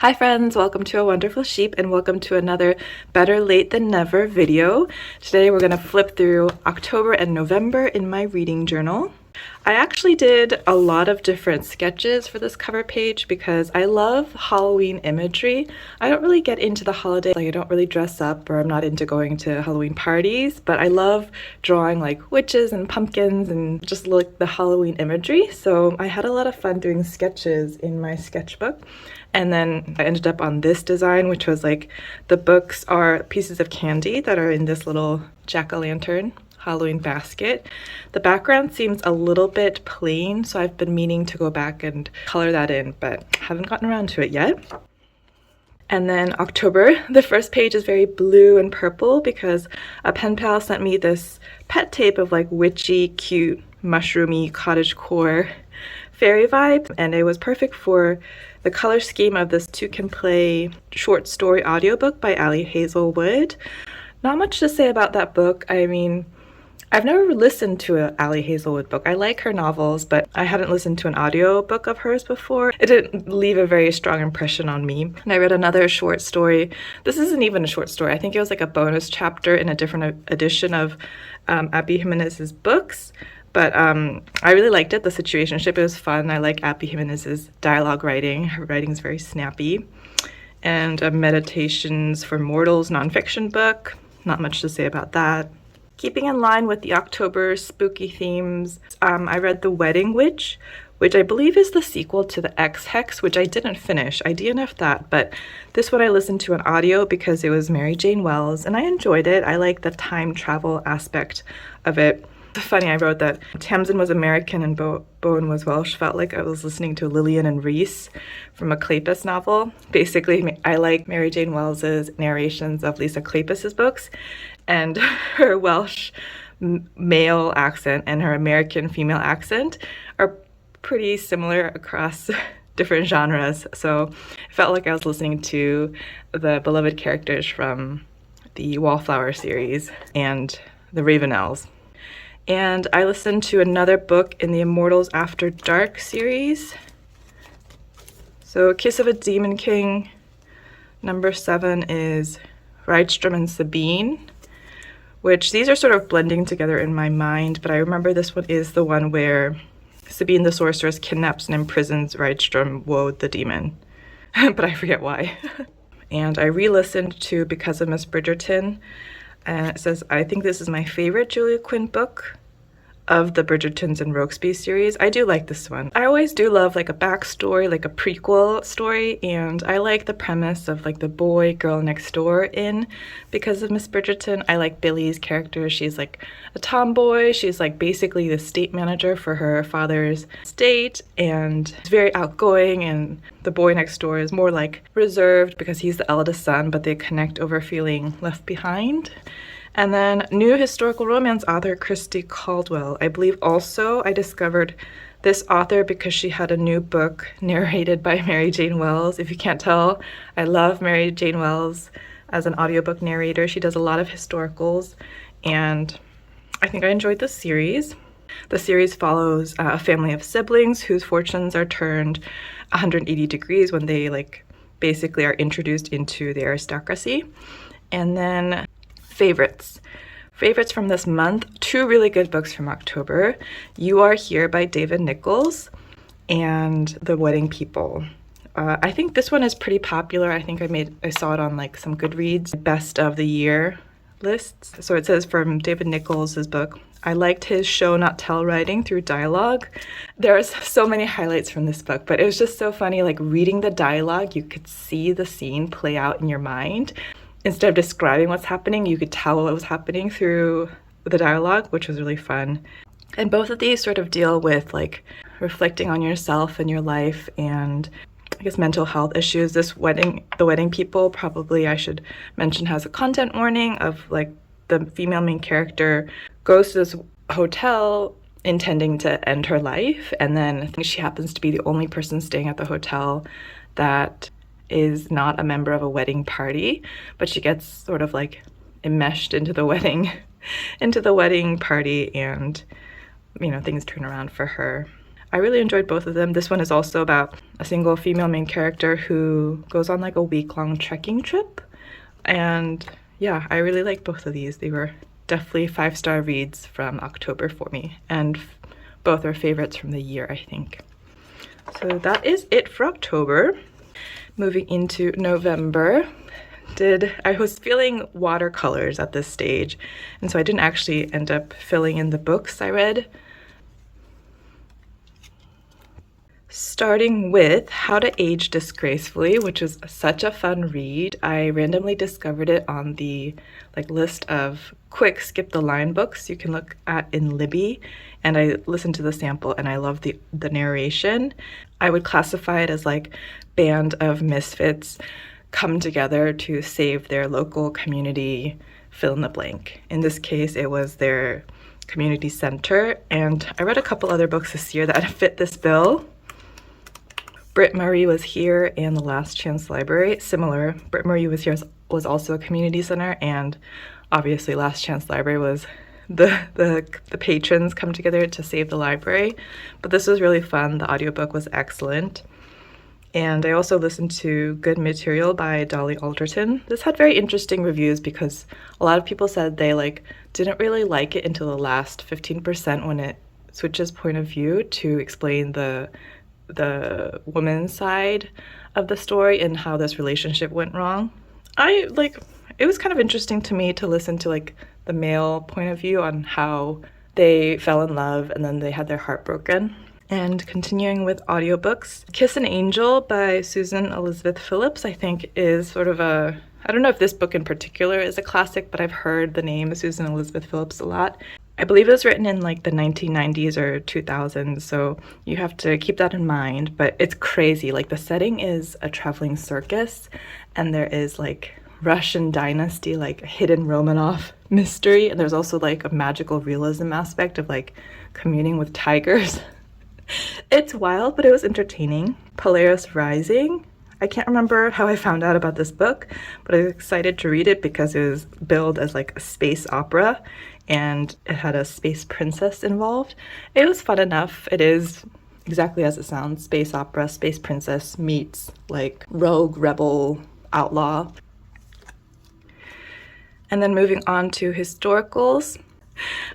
Hi friends, welcome to A Wonderful Sheep and welcome to another Better Late Than Never video. Today we're going to flip through October and November in my reading journal. I actually did a lot of different sketches for this cover page because I love Halloween imagery. I don't really get into the holiday, like I don't really dress up, or I'm not into going to Halloween parties, but I love drawing like witches and pumpkins and just like the Halloween imagery. So I had a lot of fun doing sketches in my sketchbook. And then I ended up on this design, which was like the books are pieces of candy that are in this little jack-o'-lantern Halloween basket. The background seems a little bit plain, so I've been meaning to go back and color that in, but haven't gotten around to it yet. And then October, the first page is very blue and purple because a pen pal sent me this pet tape of like witchy, cute, mushroomy, cottagecore fairy vibe, and it was perfect for the color scheme of this Two Can Play short story audiobook by Ali Hazelwood. Not much to say about that book. I mean, I've never listened to an Ali Hazelwood book. I like her novels, but I hadn't listened to an audiobook of hers before. It didn't leave a very strong impression on me. And I read another short story. This isn't even a short story. I think it was like a bonus chapter in a different edition of Abby Jimenez's books. But I really liked it, the situationship. It was fun. I like Abby Jimenez's dialogue writing. Her writing is very snappy. And a Meditations for Mortals nonfiction book. Not much to say about that. Keeping in line with the October spooky themes, I read The Wedding Witch, which I believe is the sequel to The Ex-Hex, which I didn't finish. I DNF'd that, but this one I listened to an audio because it was Mary Jane Wells, and I enjoyed it. I like the time travel aspect of it. Funny, I wrote that Tamsin was American and Bowen was Welsh. Felt like I was listening to Lillian and Reese from a Kleypas novel. Basically, I like Mary Jane Wells's narrations of Lisa Kleypas's books, and her Welsh male accent and her American female accent are pretty similar across different genres. So it felt like I was listening to the beloved characters from the Wallflower series and the Ravenels. And I listened to another book in the Immortals After Dark series. So Kiss of a Demon King, number 7 is Rydstrom and Sabine, which these are sort of blending together in my mind, but I remember this one is the one where Sabine the sorceress kidnaps and imprisons Rydstrom Woad the demon, but I forget why. And I re-listened to Because of Miss Bridgerton, and it says, I think this is my favorite Julia Quinn book of the Bridgertons and Rokesby series. I do like this one. I always do love like a backstory, like a prequel story, and I like the premise of like the boy girl next door in Because of Miss Bridgerton. I like Billy's character. She's like a tomboy. She's like basically the state manager for her father's estate, and she's very outgoing, and the boy next door is more like reserved because he's the eldest son, but they connect over feeling left behind. And then new historical romance author Christy Caldwell. I believe also I discovered this author because she had a new book narrated by Mary Jane Wells. If you can't tell, I love Mary Jane Wells as an audiobook narrator. She does a lot of historicals, and I think I enjoyed this series. The series follows a family of siblings whose fortunes are turned 180 degrees when they like basically are introduced into the aristocracy. And then favorites from this month, 2 really good books from October: You Are Here by David Nichols and The Wedding People. I think this one is pretty popular. I think I saw it on like some Goodreads best of the year lists. So it says from David Nichols' book, I liked his show not tell writing through dialogue. There's so many highlights from this book, but it was just so funny, like reading the dialogue, you could see the scene play out in your mind. Instead of describing what's happening, you could tell what was happening through the dialogue, which was really fun. And both of these sort of deal with like reflecting on yourself and your life and I guess mental health issues. The Wedding People, probably I should mention, has a content warning of like the female main character goes to this hotel intending to end her life, and then I think she happens to be the only person staying at the hotel that is not a member of a wedding party, but she gets sort of like enmeshed into the wedding party, and you know, things turn around for her. I really enjoyed both of them. This one is also about a single female main character who goes on like a week-long trekking trip. And yeah, I really like both of these. They were definitely 5-star reads from October for me, and both are favorites from the year, I think. So that is it for October. Moving into November, I was feeling watercolors at this stage, and so I didn't actually end up filling in the books I read. Starting with How to Age Disgracefully, which was such a fun read. I randomly discovered it on the list of quick skip the line books you can look at in Libby, and I listened to the sample and I love the narration. I would classify it as like band of misfits come together to save their local community fill in the blank. In this case, it was their community center, and I read a couple other books this year that fit this bill. Britt Murray Was Here and The Last Chance Library. Similar, Britt Murray Was Here was also a community center, and obviously Last Chance Library was the patrons come together to save the library. But this was really fun. The audiobook was excellent. And I also listened to Good Material by Dolly Alderton. This had very interesting reviews because a lot of people said they didn't really like it until the last 15% when it switches point of view to explain the woman's side of the story and how this relationship went wrong. It was kind of interesting to me to listen to the male point of view on how they fell in love and then they had their heart broken. And continuing with audiobooks, Kiss an Angel by Susan Elizabeth Phillips, I think is sort of I don't know if this book in particular is a classic, but I've heard the name Susan Elizabeth Phillips a lot. I believe it was written in the 1990s or 2000s, so you have to keep that in mind. But it's crazy. The setting is a traveling circus, and there is Russian dynasty, a hidden Romanov mystery, and there's also a magical realism aspect of communing with tigers. It's wild, but it was entertaining. Polaris Rising. I can't remember how I found out about this book, but I was excited to read it because it was billed as a space opera, and it had a space princess involved. It was fun enough. It is exactly as it sounds, space opera, space princess meets rogue, rebel, outlaw. And then moving on to historicals.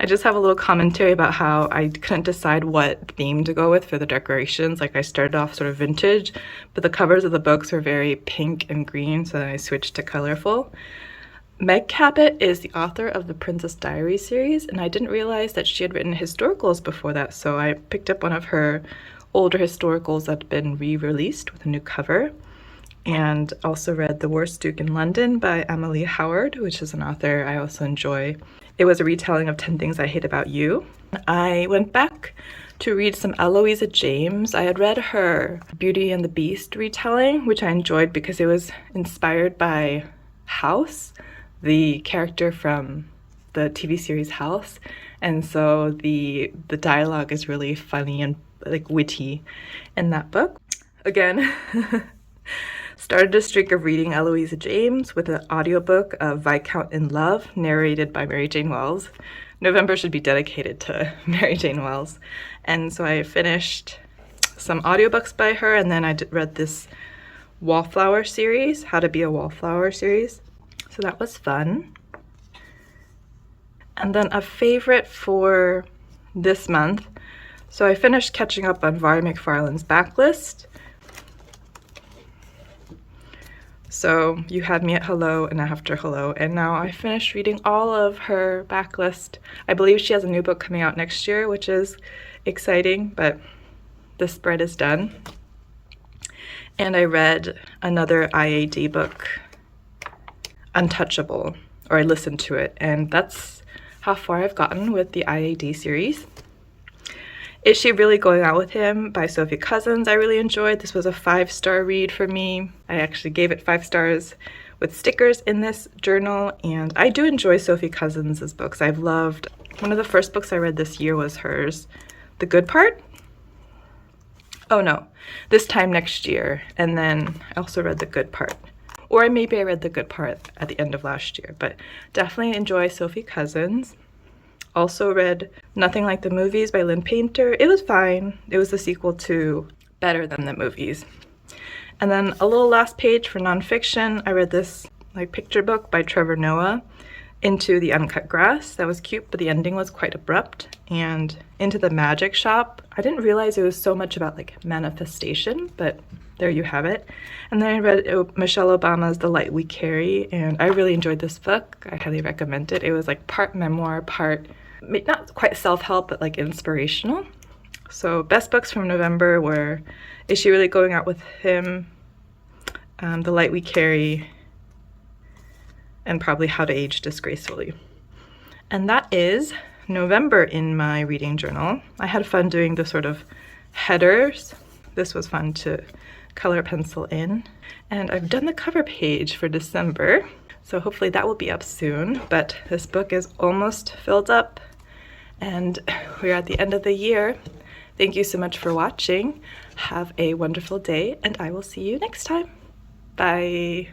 I just have a little commentary about how I couldn't decide what theme to go with for the decorations. I started off sort of vintage, but the covers of the books were very pink and green, so then I switched to colorful. Meg Cabot is the author of the Princess Diaries series, and I didn't realize that she had written historicals before that, so I picked up one of her older historicals that had been re-released with a new cover, and also read The Worst Duke in London by Emily Howard, which is an author I also enjoy. It was a retelling of 10 Things I Hate About You. I went back to read some Eloisa James. I had read her Beauty and the Beast retelling, which I enjoyed because it was inspired by House, the character from the TV series House, and so the dialogue is really funny and witty in that book. Again, started a streak of reading Eloisa James with an audiobook of Viscount in Love, narrated by Mary Jane Wells. November should be dedicated to Mary Jane Wells. And so I finished some audiobooks by her, and then I read this Wallflower series, How to Be a Wallflower series. So that was fun. And then a favorite for this month. So I finished catching up on Vari McFarlane's Backlist. So You Had Me at Hello and After Hello, and now I finished reading all of her backlist. I believe she has a new book coming out next year, which is exciting, but the spread is done. And I read another IAD book, Untouchable, or I listened to it, and that's how far I've gotten with the IAD series. Is She Really Going Out with Him by Sophie Cousins I really enjoyed. This was a 5-star read for me. I actually gave it 5 stars with stickers in this journal, and I do enjoy Sophie Cousins' books. I've loved, one of the first books I read this year was hers, The Good Part. Oh no, This Time Next Year, and then I also read The Good Part. Or maybe I read The Good Part at the end of last year, but definitely enjoy Sophie Cousins. also read Nothing Like the Movies by Lynn Painter. It was fine. It was the sequel to Better Than the Movies. And then a little last page for nonfiction. I read this like picture book by Trevor Noah, Into the Uncut Grass. That was cute, but the ending was quite abrupt. And Into the Magic Shop. I didn't realize it was so much about like manifestation, but there you have it. And then I read Michelle Obama's The Light We Carry, and I really enjoyed this book. I highly recommend it. It was like part memoir, part not quite self-help, but like inspirational. So best books from November were Is She Really Going Out with Him, The Light We Carry, and probably How to Age Disgracefully. And that is November in my reading journal. I had fun doing the sort of headers. This was fun to color pencil in. And I've done the cover page for December, so hopefully that will be up soon. But this book is almost filled up, and we're at the end of the year. Thank you so much for watching. Have a wonderful day, and I will see you next time. Bye.